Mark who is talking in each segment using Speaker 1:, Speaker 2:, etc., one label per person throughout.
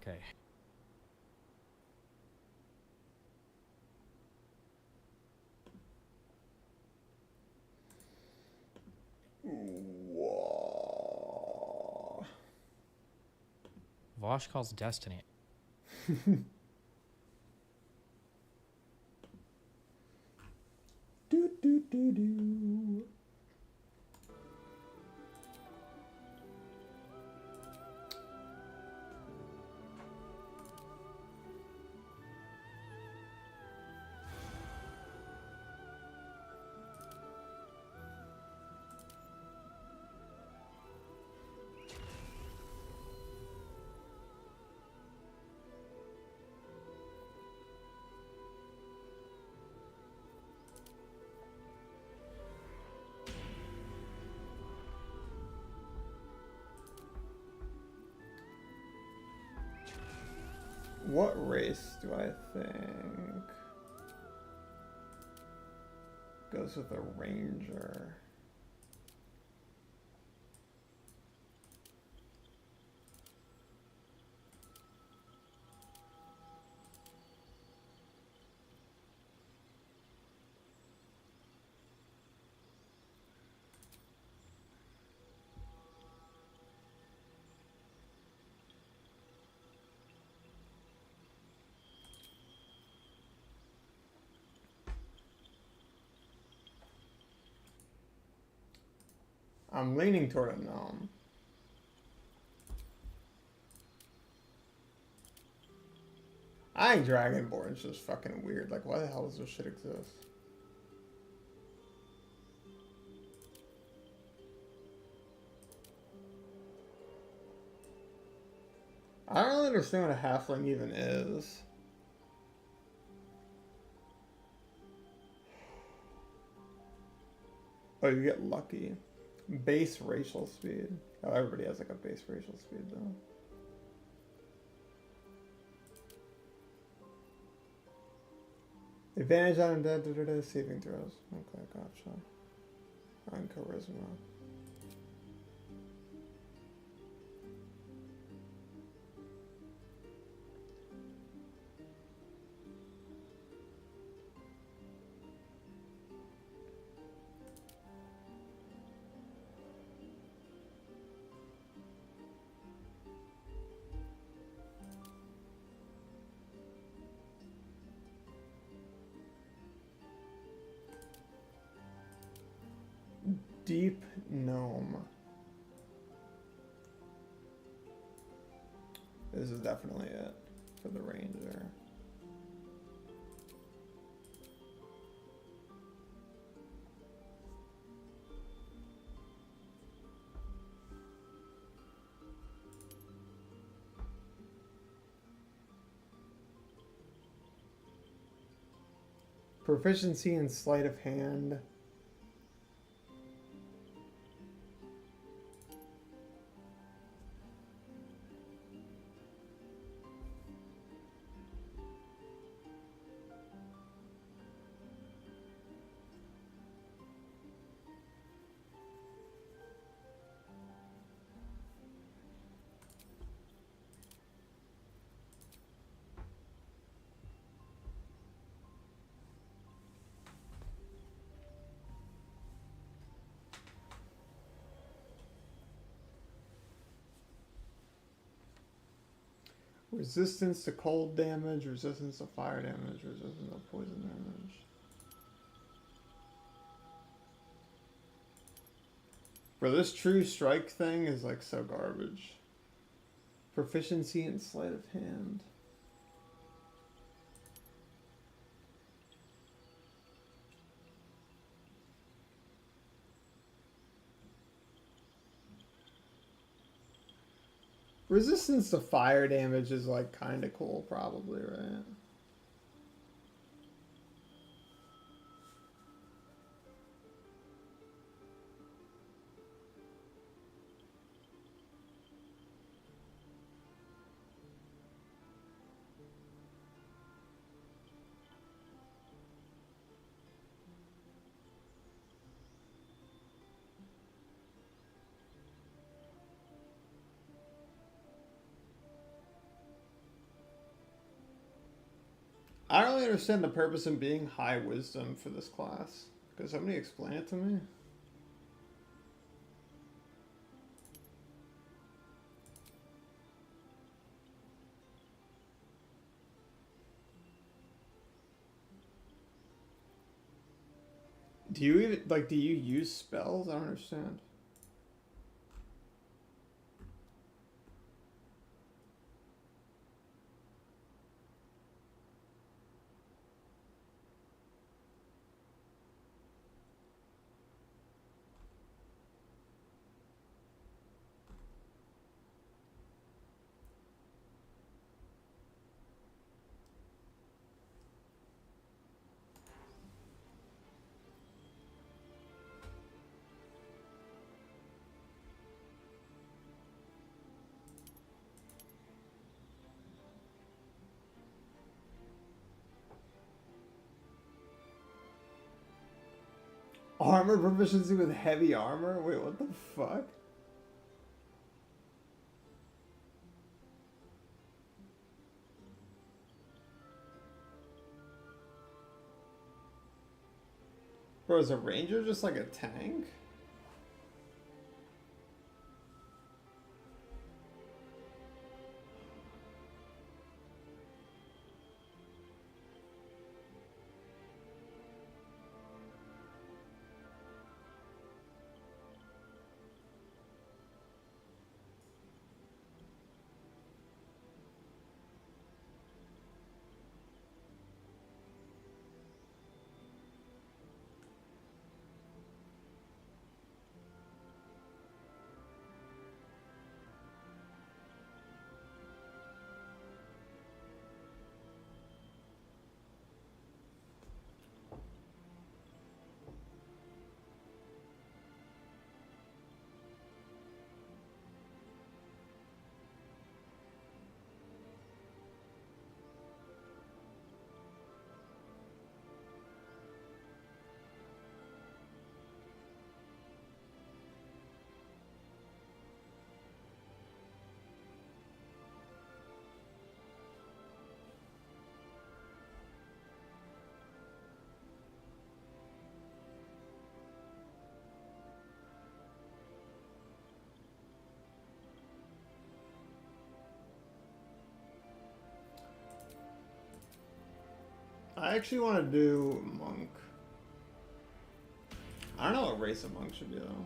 Speaker 1: Okay.
Speaker 2: Whoa.
Speaker 1: Vosh calls Destiny.
Speaker 2: Do do do do. What race do I think goes with a ranger? I'm leaning toward a gnome. I think Dragonborn's just fucking weird. Like, why the hell does this shit exist? I don't really understand what a halfling even is. Oh, you get lucky. Base racial speed. Oh, everybody has like a base racial speed though. Advantage on dead saving throws. Okay, gotcha. On charisma. Deep gnome. This is definitely it for the ranger. Proficiency in sleight of hand. Resistance to cold damage, resistance to fire damage, resistance to poison damage. Bro, this true strike thing is like so garbage. Proficiency in sleight of hand. Resistance to fire damage is like kind of cool, probably, right? I don't really understand the purpose in being high wisdom for this class. Could somebody explain it to me? Do you even like? Do you use spells? I don't understand. Armor proficiency with heavy armor? Wait, what the fuck? Bro, is a ranger just like a tank? I actually want to do monk. I don't know what race a monk should be though.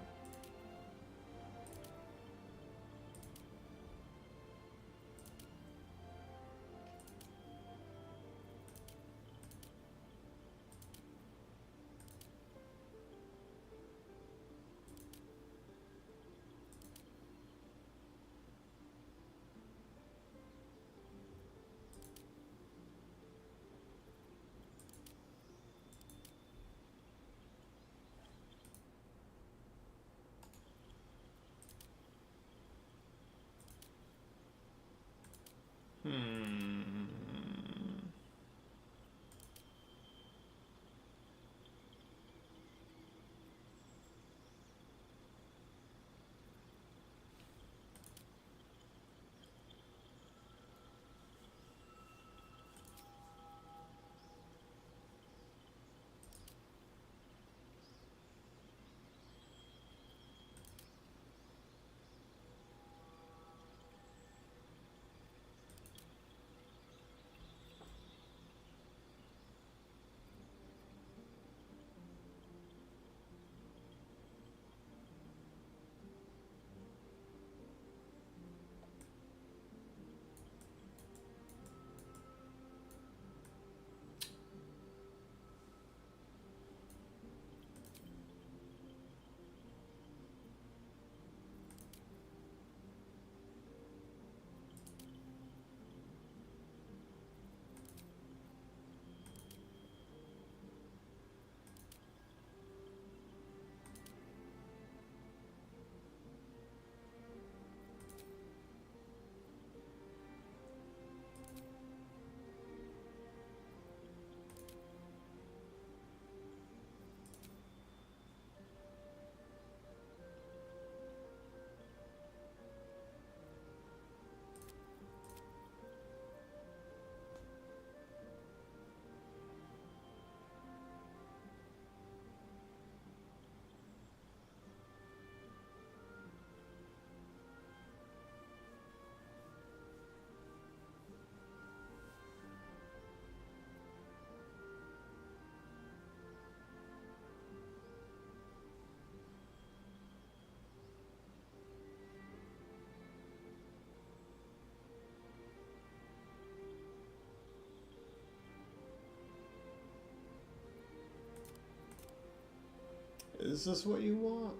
Speaker 2: Is this what you want?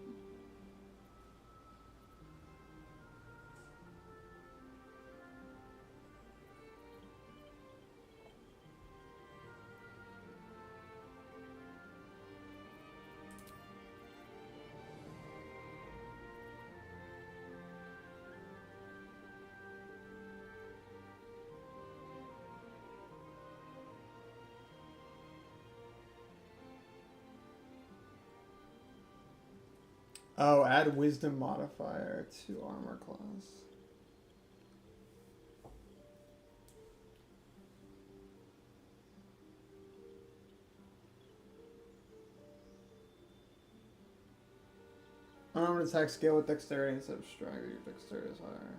Speaker 2: Oh, add wisdom modifier to armor class. Unarmed attack scale with dexterity instead of strength. Your dexterity is higher.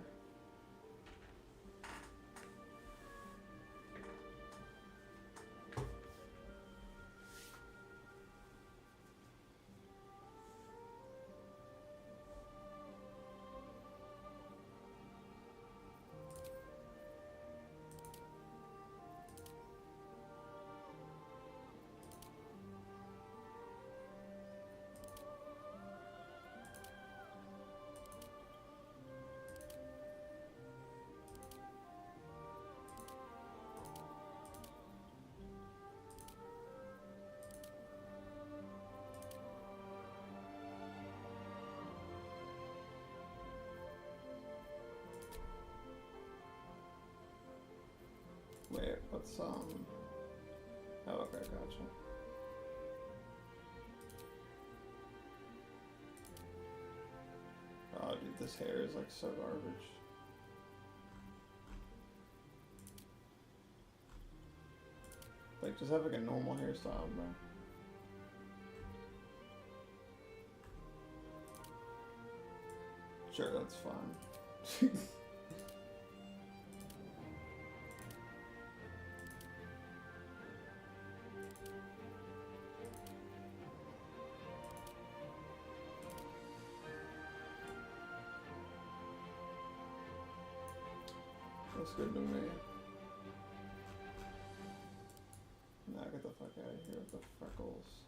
Speaker 2: Wait, what's Oh, okay, gotcha. Oh, dude, this hair is like so garbage. Like, just have like a normal hairstyle, bro. Sure, that's fine. That's good to me. Nah, get the fuck out of here with the freckles.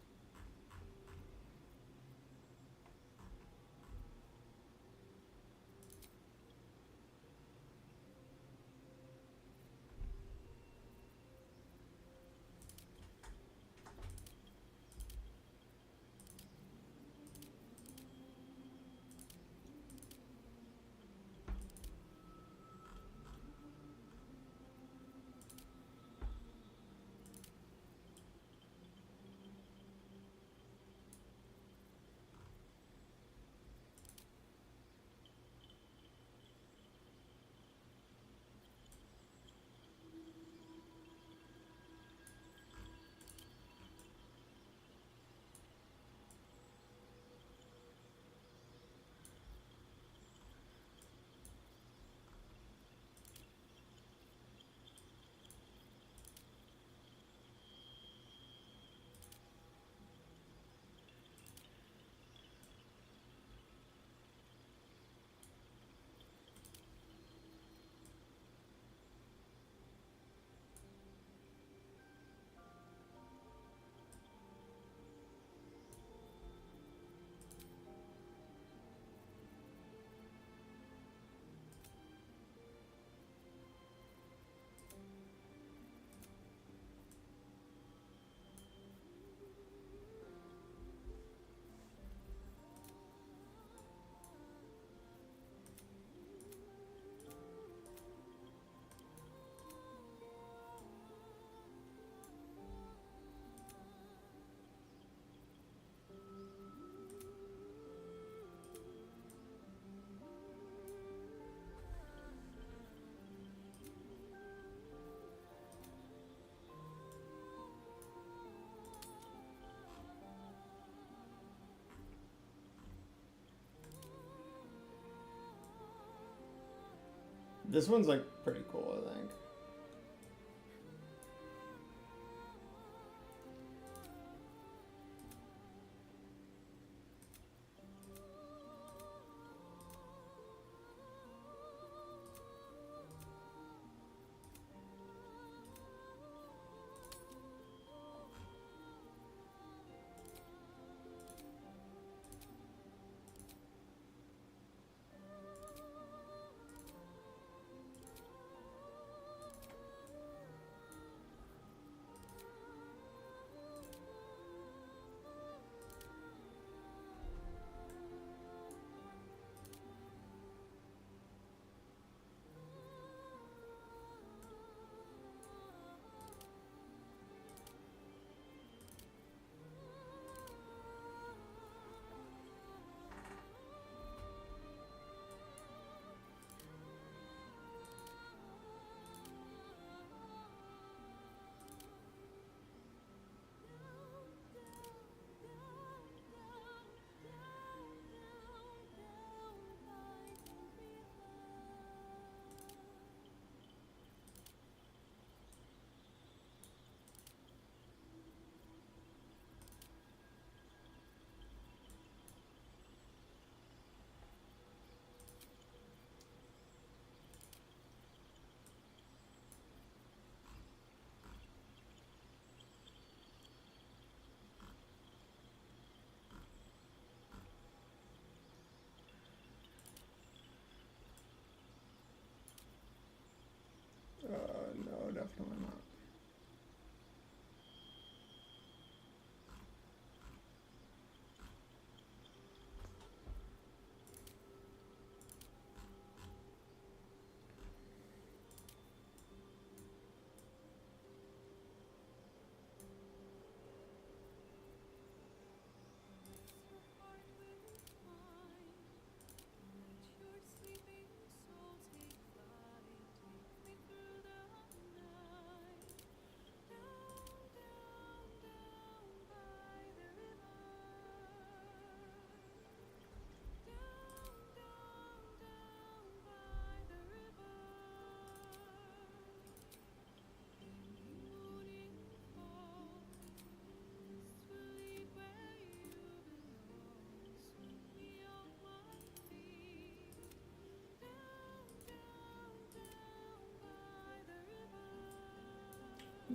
Speaker 2: This one's like pretty cool, I think.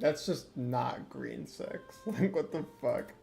Speaker 2: That's just not green 6. Like, what the fuck?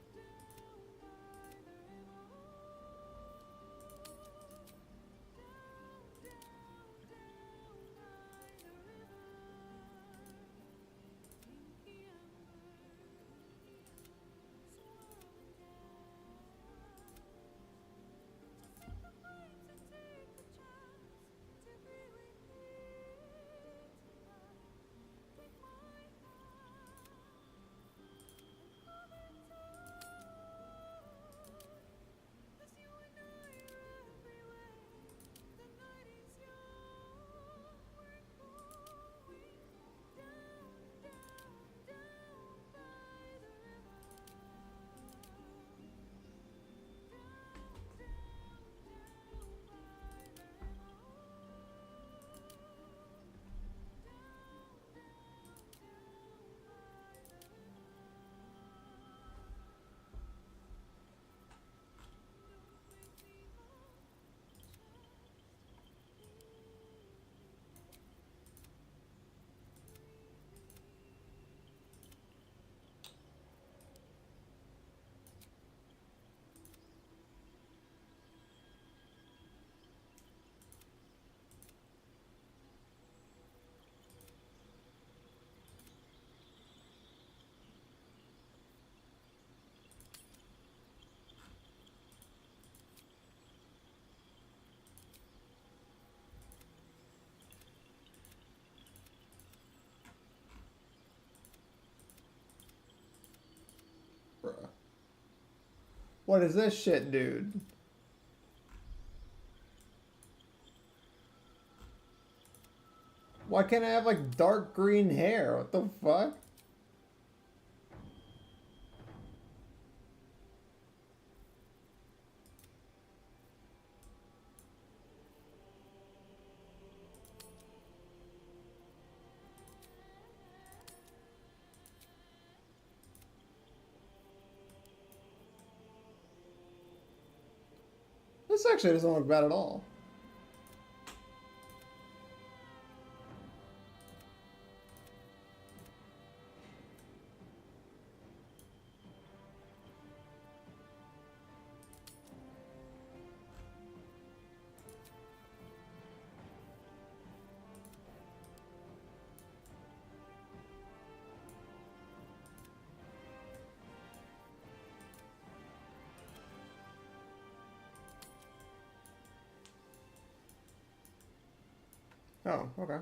Speaker 2: Bruh. What is this shit, dude? Why can't I have, like, dark green hair? What the fuck? This actually doesn't look bad at all. Oh, okay.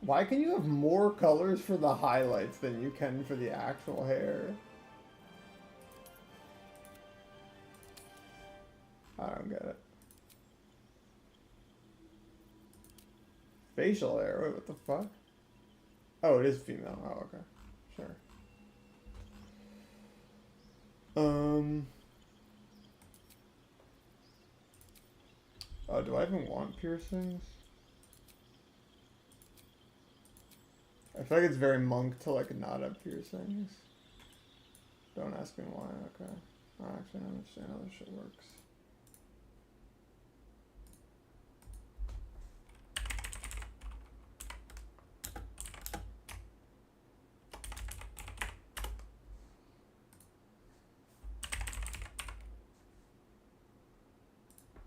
Speaker 2: Why can you have more colors for the highlights than you can for the actual hair? I don't get it. Facial hair? Wait, what the fuck? Oh, it is female. Oh, okay. Sure. Oh, do I even want piercings? I feel like it's very monk to, like, not have piercings. Don't ask me why. Okay. I actually don't understand how this shit works.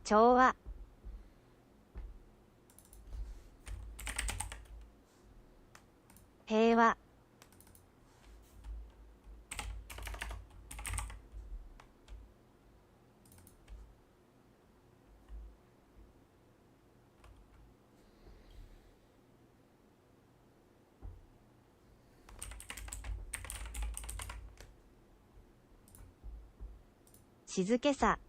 Speaker 1: Chowa. 平和静けさ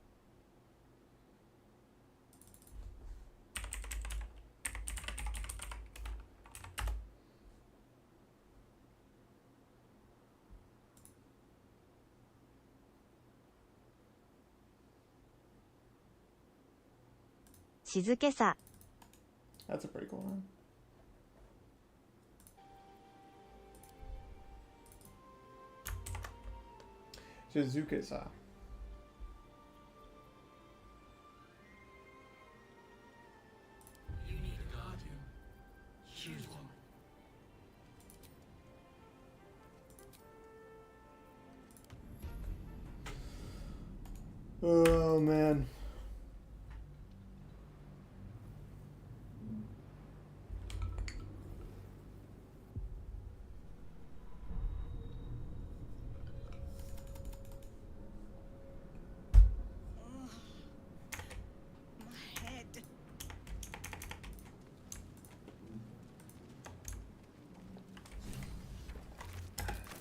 Speaker 1: 静けさ
Speaker 2: That's a pretty cool name. Shizuke-sa.
Speaker 3: You need a guardian. Choose one.
Speaker 2: Oh man.
Speaker 3: My head.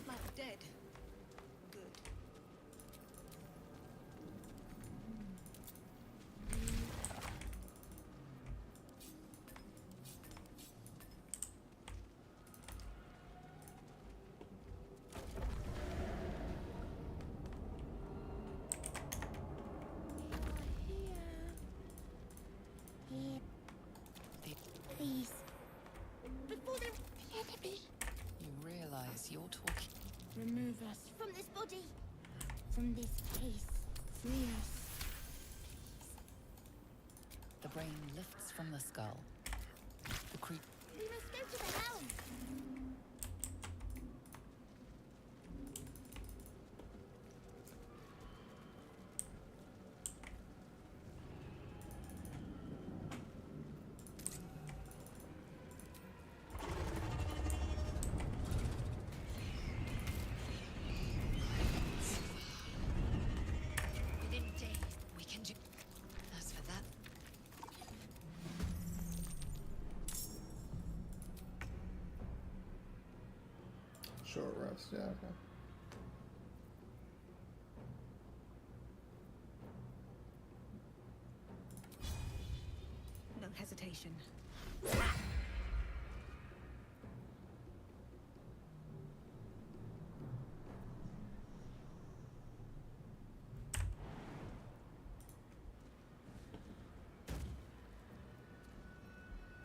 Speaker 3: Like dead. Good.
Speaker 4: Please. Before they let me
Speaker 5: You realize you're talking.
Speaker 4: remove us from this body, from this case. Free us.
Speaker 5: The brain lifts from the skull. The creep.
Speaker 4: We must go to the helm.
Speaker 5: Within a day, we can do. As for that,
Speaker 2: Short rest, yeah, okay.
Speaker 3: No hesitation.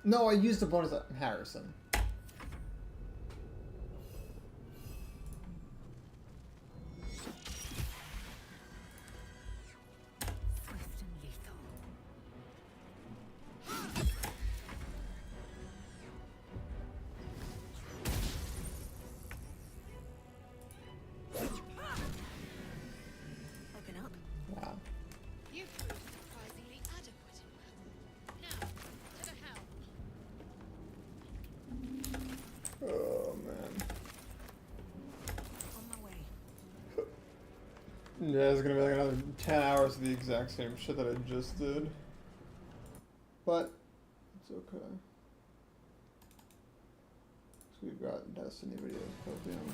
Speaker 2: No, I used the bonus on Harrison.
Speaker 3: Swift and lethal. Open up.
Speaker 2: Wow.
Speaker 5: you proved surprisingly adequate. Now, to the helm.
Speaker 2: Oh man.
Speaker 3: On my way.
Speaker 2: Yeah, it's gonna be like another 10 hours of the exact same shit that I just did. But, it's okay. 'Cause we've got Destiny videos copium.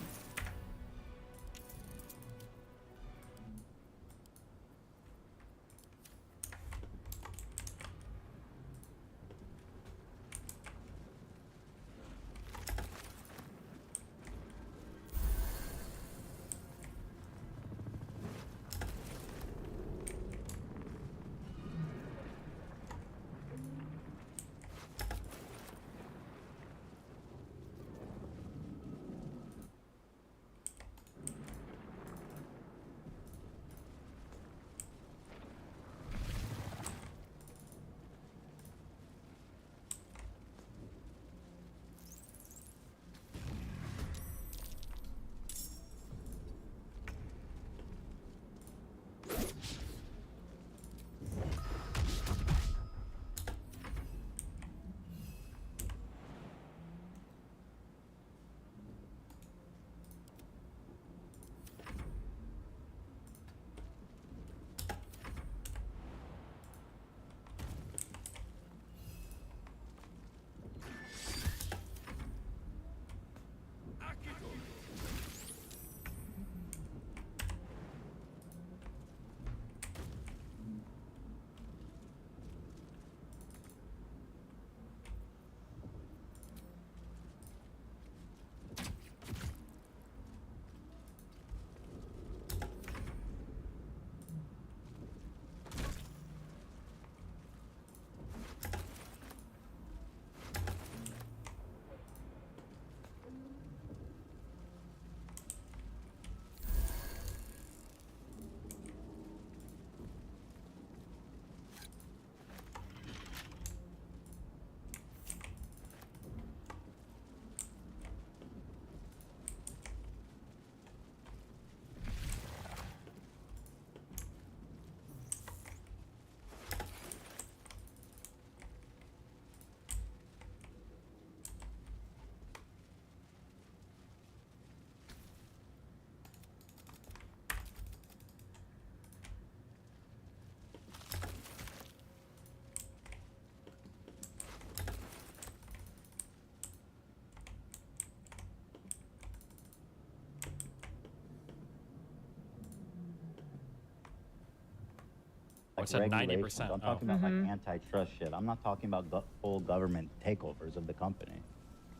Speaker 1: like
Speaker 6: said
Speaker 1: regulations.
Speaker 6: 90%.
Speaker 1: I'm talking about like antitrust shit. I'm not talking about full government takeovers of the company.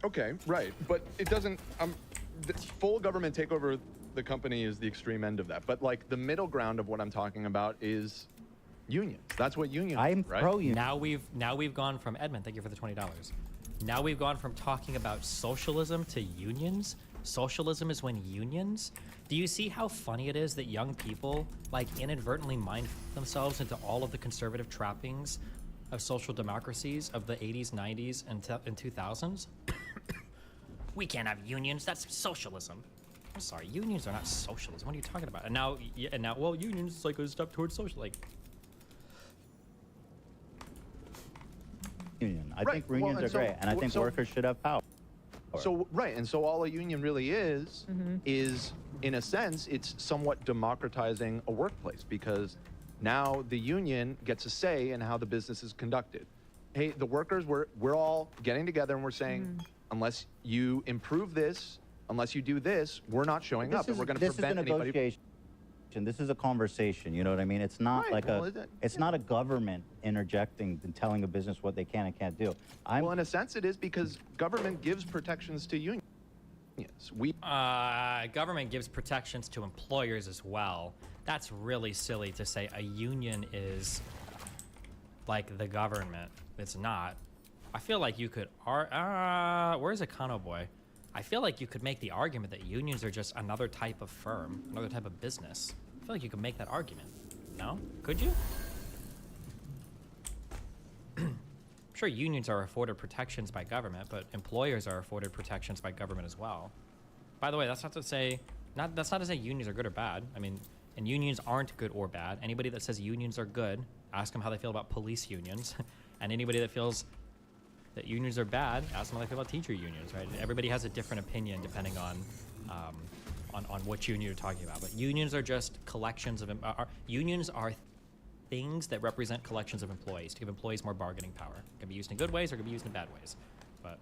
Speaker 7: Okay, right, but it doesn't. The full government takeover of the company is the extreme end of that. But like the middle ground of what I'm talking about is unions. That's what unions.
Speaker 1: I'm
Speaker 7: right?
Speaker 1: pro union.
Speaker 6: Now we've gone from Edmund. Thank you for the $20. Now we've gone from talking about socialism to unions. Socialism is when unions. Do you see how funny it is that young people like inadvertently mind themselves into all of the conservative trappings of social democracies of the 80s, 90s, and 2000s? We can't have unions. That's socialism. I'm sorry, unions are not socialism. What are you talking about? And now, well, unions is like a step towards social. Like,
Speaker 1: Union. I
Speaker 7: Right,
Speaker 1: think
Speaker 7: well,
Speaker 1: unions
Speaker 7: and
Speaker 1: are
Speaker 7: so-
Speaker 1: great, and I think
Speaker 7: so-
Speaker 1: workers should have power.
Speaker 7: So right, and so all a union really is in a sense, it's somewhat democratizing a workplace because now the union gets a say in how the business is conducted. Hey, the workers, we're all getting together and we're saying, unless you improve this, unless you do this, we're not showing up, and we're going to prevent
Speaker 1: This is a
Speaker 7: anybody.
Speaker 1: negotiation. This is a conversation. You know what I mean? It's not
Speaker 7: Right,
Speaker 1: like
Speaker 7: well,
Speaker 1: it's not a government interjecting and telling a business what they can and can't do.
Speaker 7: Well, in a sense, it is because government gives protections to unions. We
Speaker 6: government gives protections to employers as well. That's really silly to say a union is like the government. It's not. I feel like you could. Where's Econo Boy? I feel like you could make the argument that unions are just another type of firm, another type of business. I feel like you could make that argument. No? Could you? I'm sure unions are afforded protections by government, but employers are afforded protections by government as well. By the way, that's not to say unions are good or bad. I mean, and unions aren't good or bad. Anybody that says unions are good, ask them how they feel about police unions. And anybody that feels that unions are bad, ask them how they feel about teacher unions, right? Everybody has a different opinion depending on what union you're talking about. But unions are just collections of unions are things that represent collections of employees to give employees more bargaining power. It can be used in good ways or it can be used in bad ways. But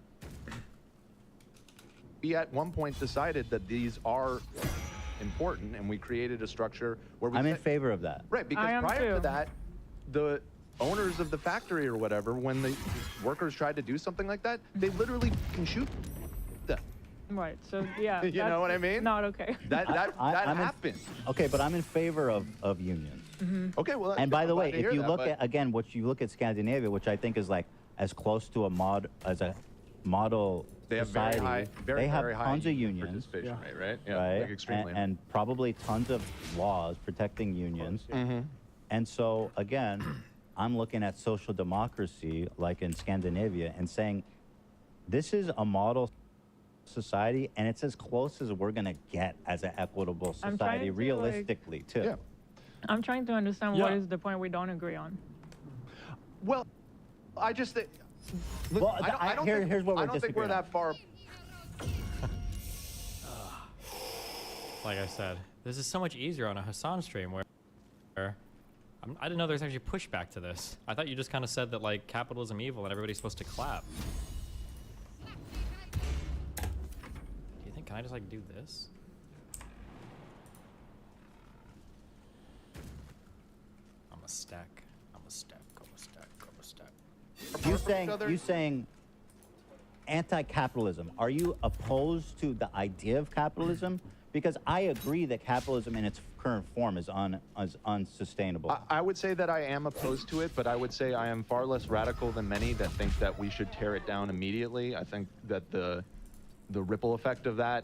Speaker 7: we at one point decided that these are important, and we created a structure where we.
Speaker 1: I'm in favor of that.
Speaker 7: Right, because prior to that, the owners of the factory or whatever, when the workers tried to do something like that, they literally can shoot them.
Speaker 8: Right. So yeah.
Speaker 7: You know what I mean?
Speaker 8: Not okay.
Speaker 7: That happened.
Speaker 1: Okay, but I'm in favor of unions.
Speaker 7: Okay, well.
Speaker 1: And by the
Speaker 7: I'm
Speaker 1: way,
Speaker 7: glad to
Speaker 1: if
Speaker 7: hear
Speaker 1: you
Speaker 7: that,
Speaker 1: look
Speaker 7: but-
Speaker 1: at again, Scandinavia, which I think is like as close to a model
Speaker 7: They have
Speaker 1: society,
Speaker 7: very high,
Speaker 1: they have
Speaker 7: very high
Speaker 1: tons of unions,
Speaker 7: participation rate, right? Yeah,
Speaker 1: right?
Speaker 7: like extremely.
Speaker 1: And probably tons of laws protecting unions. And so again, I'm looking at social democracy like in Scandinavia and saying, this is a model society, and it's as close as we're gonna get as an equitable
Speaker 8: I'm trying
Speaker 1: society,
Speaker 8: to, like-
Speaker 1: realistically, too.
Speaker 7: Yeah.
Speaker 8: I'm trying to understand what is the point we don't agree on.
Speaker 7: Well, I just think. Look,
Speaker 1: Well,
Speaker 7: I don't think,
Speaker 1: here's what we're
Speaker 7: I don't think we're
Speaker 1: disagreeing
Speaker 7: that far.
Speaker 6: like I said, this is so much easier on a Hassan stream where I didn't know there's actually pushback to this. I thought you just kind of said that like capitalism evil and everybody's supposed to clap. Do you think, can I just like do this? I'm a stack.
Speaker 1: You saying anti-capitalism. Are you opposed to the idea of capitalism? Because I agree that capitalism in its current form is unsustainable.
Speaker 7: I would say that I am opposed to it, but I would say I am far less radical than many that think that we should tear it down immediately. I think that the ripple effect of that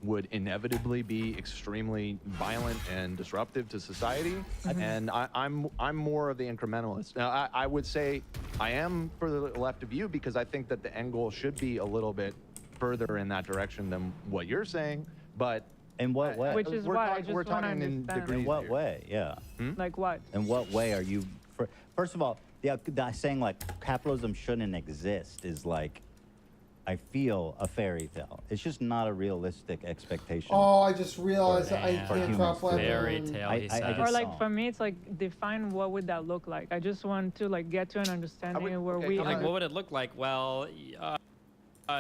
Speaker 7: would inevitably be extremely violent and disruptive to society. And I'm more of the incrementalist. Now, I would say I am for the left of you because I think that the end goal should be a little bit further in that direction than what you're saying. But
Speaker 1: in what way?
Speaker 8: Which is
Speaker 7: we're
Speaker 8: why I
Speaker 7: talk-
Speaker 8: just
Speaker 7: we're
Speaker 8: wanna
Speaker 7: talking in
Speaker 8: understand.
Speaker 7: degrees
Speaker 1: In what
Speaker 7: here.
Speaker 1: way? Yeah.
Speaker 8: Like what?
Speaker 1: In what way are you? First of all, saying like capitalism shouldn't exist is like, I feel a fairy tale. It's just not a realistic expectation.
Speaker 2: Oh, I just realized that I
Speaker 6: Man.
Speaker 2: can't drop
Speaker 1: For humans,
Speaker 6: Fairy
Speaker 2: weapons.
Speaker 6: tale,
Speaker 1: I-
Speaker 6: he
Speaker 1: I
Speaker 6: said.
Speaker 1: just-
Speaker 8: Or like
Speaker 1: song.
Speaker 8: for me, it's like define what would that look like. I just want to like get to an understanding where
Speaker 7: okay,
Speaker 8: we.
Speaker 7: can I-
Speaker 6: Like, what would it look like? Well,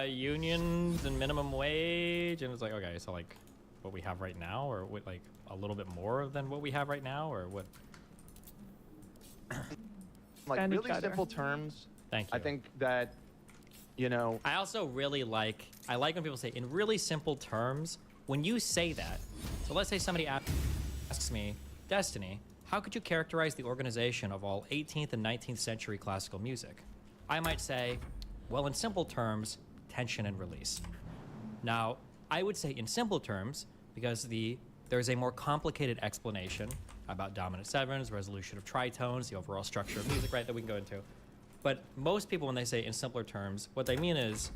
Speaker 6: unions and minimum wage, and it's like, okay, so like what we have right now, or what, like a little bit more than what we have right now, or what?
Speaker 7: like
Speaker 8: Understand each
Speaker 7: really
Speaker 8: other.
Speaker 7: simple terms.
Speaker 6: Thank you.
Speaker 7: I think that, you know,
Speaker 6: I also really like, I like when people say in really simple terms, when you say that, so let's say somebody asks me, Destiny, how could you characterize the organization of all 18th and 19th century classical music? I might say, well, in simple terms, tension and release. Now, I would say in simple terms, because there's a more complicated explanation about dominant sevens, resolution of tritones, the overall structure of music, right, that we can go into. But most people, when they say in simpler terms, what they mean is,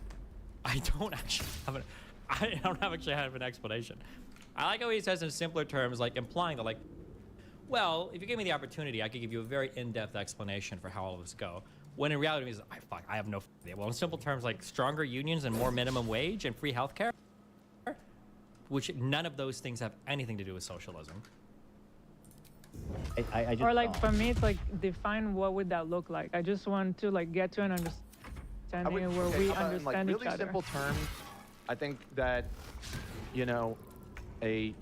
Speaker 6: I don't actually have an explanation. I like how he says in simpler terms, like implying that, like, well, if you give me the opportunity, I could give you a very in-depth explanation for how all of this go. When in reality, he's I have no idea. Well, in simple terms, like stronger unions and more minimum wage and free healthcare, which none of those things have anything to do with socialism.
Speaker 1: I just
Speaker 8: Or like
Speaker 1: don't.
Speaker 8: for me, it's like define what would that look like. I just want to like get to an understanding where we
Speaker 7: how about in, like,
Speaker 8: understand
Speaker 7: really
Speaker 8: each other.
Speaker 7: simple terms, I think that, you know, an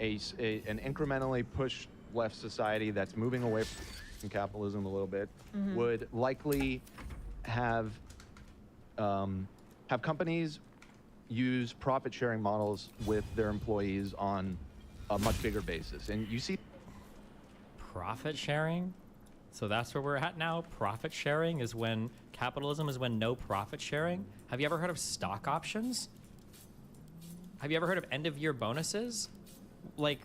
Speaker 7: incrementally pushed left society that's moving away from capitalism a little bit would likely have companies use profit sharing models with their employees on a much bigger basis. And you see
Speaker 6: Profit sharing? So that's where we're at now? Profit sharing is when capitalism is when no profit sharing? Have you ever heard of stock options? Have you ever heard of end of year bonuses? Like,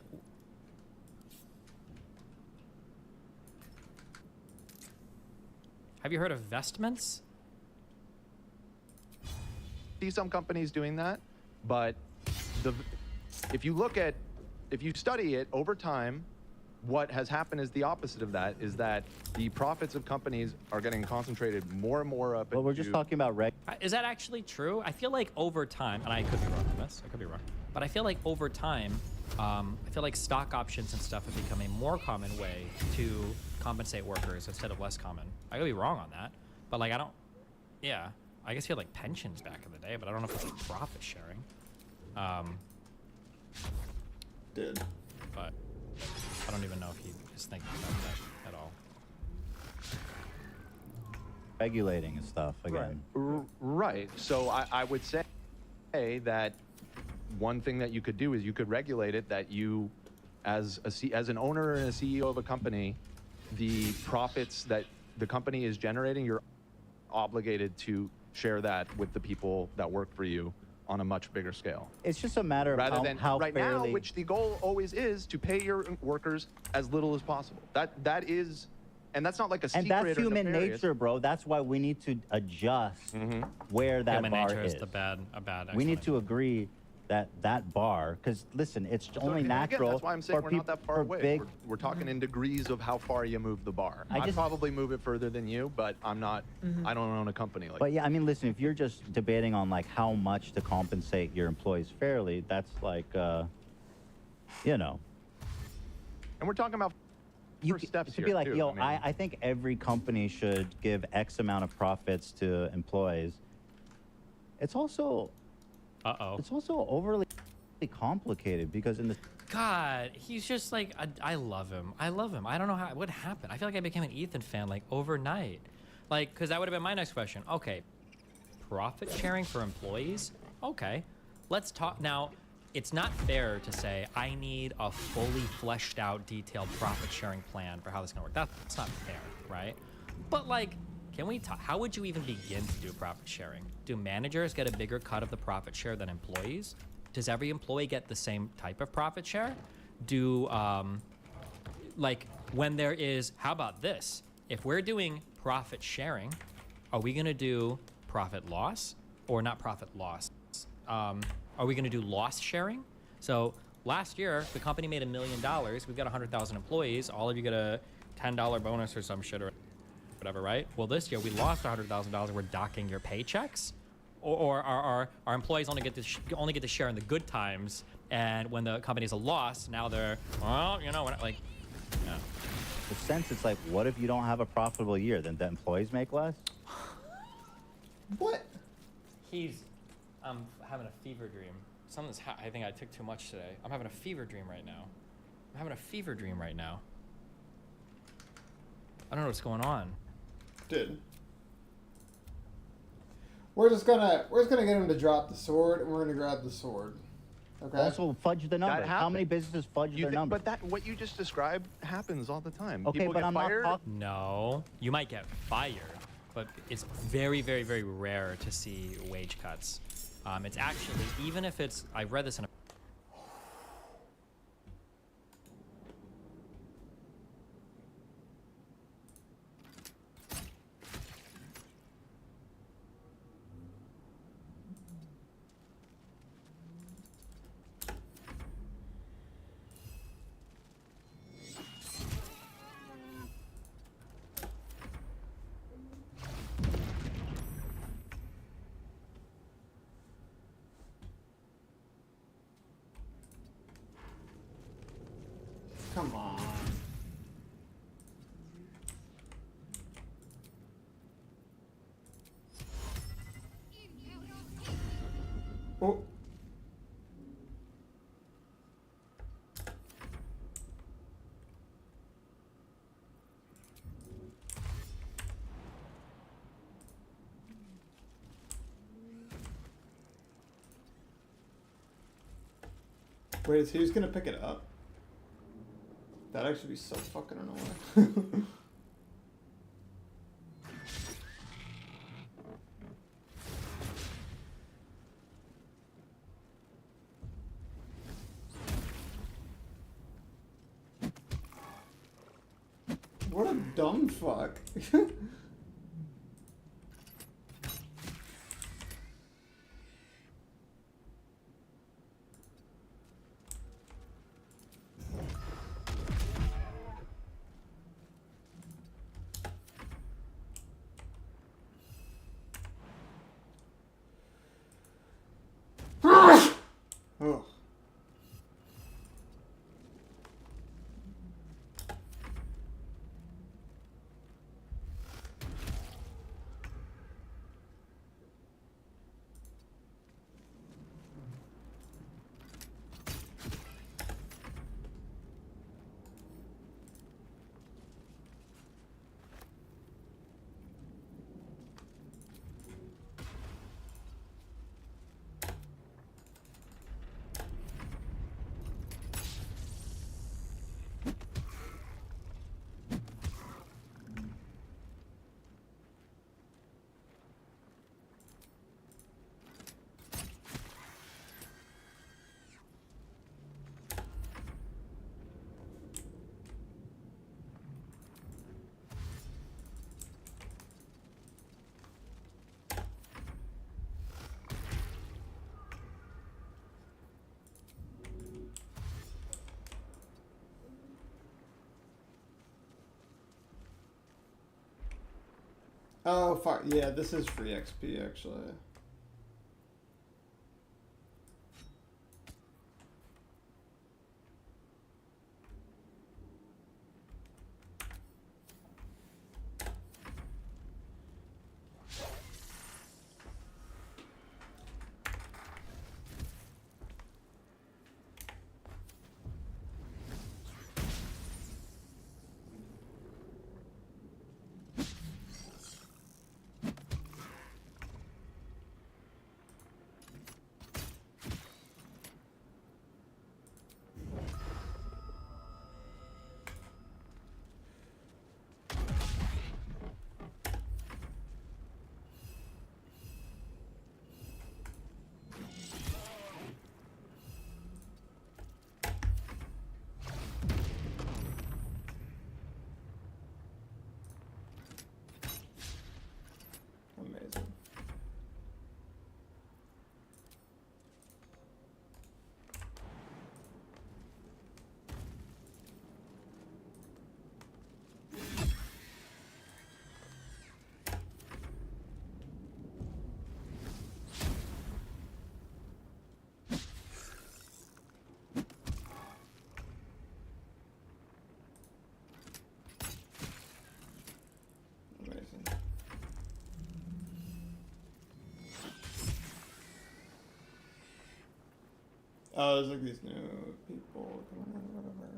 Speaker 6: have you heard of vestments?
Speaker 7: see some companies doing that, but if you study it over time, what has happened is the opposite of that, is that the profits of companies are getting concentrated more and more up.
Speaker 1: Well, we're just talking about
Speaker 6: Is that actually true? I feel like over time, and I could be wrong on this, I could be wrong, but I feel like over time, I feel like stock options and stuff have become a more common way to compensate workers instead of less common. I could be wrong on that, but like I guess feel like pensions back in the day, but I don't know if it's like profit sharing.
Speaker 2: Did.
Speaker 6: But I don't even know if he is thinking about that at all.
Speaker 1: regulating and stuff again.
Speaker 7: Right. So I would say that one thing that you could do is you could regulate it that you, as an owner and a CEO of a company, the profits that the company is generating, you're obligated to share that with the people that work for you on a much bigger scale.
Speaker 1: It's just a matter of
Speaker 7: Rather than
Speaker 1: how
Speaker 7: right
Speaker 1: fairly.
Speaker 7: now, which the goal always is to pay your workers as little as possible. That is, and that's not like a secret.
Speaker 1: And that's
Speaker 7: or
Speaker 1: human
Speaker 7: nefarious.
Speaker 1: nature, bro. That's why we need to adjust where that
Speaker 6: Human
Speaker 1: bar
Speaker 6: nature
Speaker 1: is.
Speaker 6: is a bad
Speaker 1: We need to
Speaker 6: explanation.
Speaker 1: agree that that bar, because listen, it's only
Speaker 7: Again,
Speaker 1: natural
Speaker 7: that's why I'm saying
Speaker 1: for
Speaker 7: we're
Speaker 1: people
Speaker 7: not that far
Speaker 1: for
Speaker 7: away.
Speaker 1: big.
Speaker 7: We're talking in degrees of how far you move the bar.
Speaker 1: I
Speaker 7: I
Speaker 1: just-
Speaker 7: probably move it further than you, but I'm not. I don't own a company like.
Speaker 1: But yeah, I mean, listen, if you're just debating on like how much to compensate your employees fairly, that's like, you know,
Speaker 7: And we're talking about
Speaker 1: you
Speaker 7: first steps
Speaker 1: to
Speaker 7: here
Speaker 1: be like,
Speaker 7: too.
Speaker 1: yo,
Speaker 7: I mean,
Speaker 1: I think every company should give X amount of profits to employees. It's also overly complicated because in the
Speaker 6: God, he's just like, I love him. I love him. I don't know what happened. I feel like I became an Ethan fan like overnight. Like, because that would have been my next question. Okay, profit sharing for employees? Okay, let's talk. Now, it's not fair to say I need a fully fleshed out, detailed profit sharing plan for how this is going to work. That's not fair, right? But like, can we talk? How would you even begin to do profit sharing? Do managers get a bigger cut of the profit share than employees? Does every employee get the same type of profit share? Do, like, when there is, how about this? If we're doing profit sharing, are we gonna do profit loss or not profit loss? Are we gonna do loss sharing? So last year, the company made $1 million. We've got 100,000 employees. All of you get a $10 bonus or some shit or whatever, right? Well, this year we lost $100,000. We're docking your paychecks. Or our employees only get to share in the good times, and when the company's a loss, now they're, well, you know, we're not like, yeah.
Speaker 1: the sense, it's like, what if you don't have a profitable year? Then the employees make less.
Speaker 2: What?
Speaker 6: I'm having a fever dream. I think I took too much today. I'm having a fever dream right now. I don't know what's going on.
Speaker 2: Dude. We're just gonna get him to drop the sword, and we're gonna grab the sword. Okay.
Speaker 1: Also, fudge the numbers. How many
Speaker 7: happened.
Speaker 1: businesses fudge their numbers?
Speaker 7: But that what you just described happens all the time.
Speaker 1: Okay,
Speaker 7: People
Speaker 1: but
Speaker 7: get
Speaker 1: I'm not
Speaker 7: fired.
Speaker 1: talking.
Speaker 6: No, you might get fired, but it's very, very, very rare to see wage cuts. It's actually, even if it's, I read this in a
Speaker 2: Come on. Oh. Wait, is who's gonna pick it up? That'd actually be so fucking annoying. What a dumb fuck. Ugh. Oh fuck, yeah, this is free XP actually. Amazing. Amazing. Oh, there's like these new people coming in, whatever.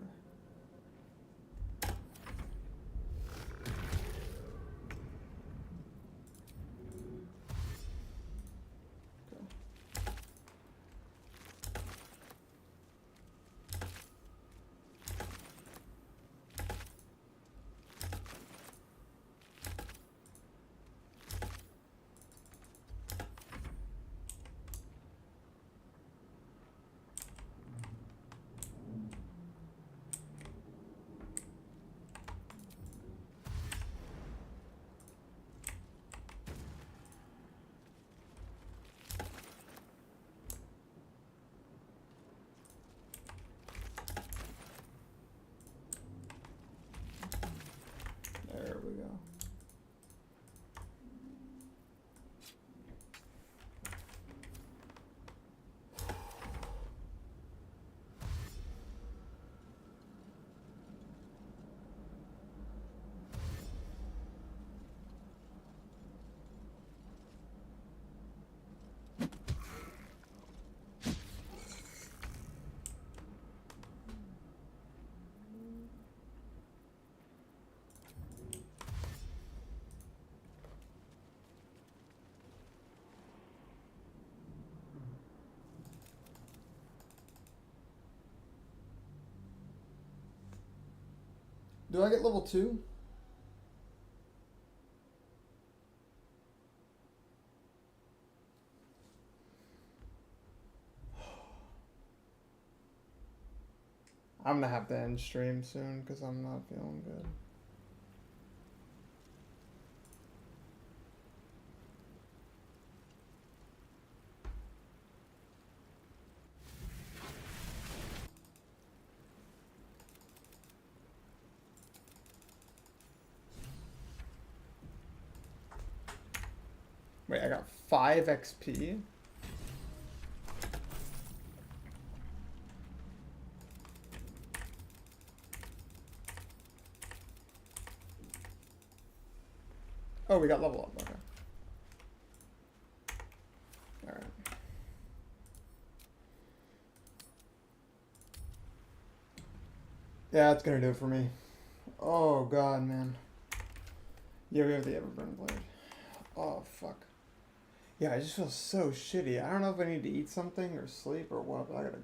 Speaker 2: Do I get level 2? I'm gonna have to end stream soon because I'm not feeling good. Wait, I got 5 XP? Oh, we got level up, okay. Alright. Yeah, that's gonna do it for me. Oh god, man. Yeah, we have the Everburn Blade. Oh, fuck. Yeah, I just feel so shitty. I don't know if I need to eat something or sleep or what, but I gotta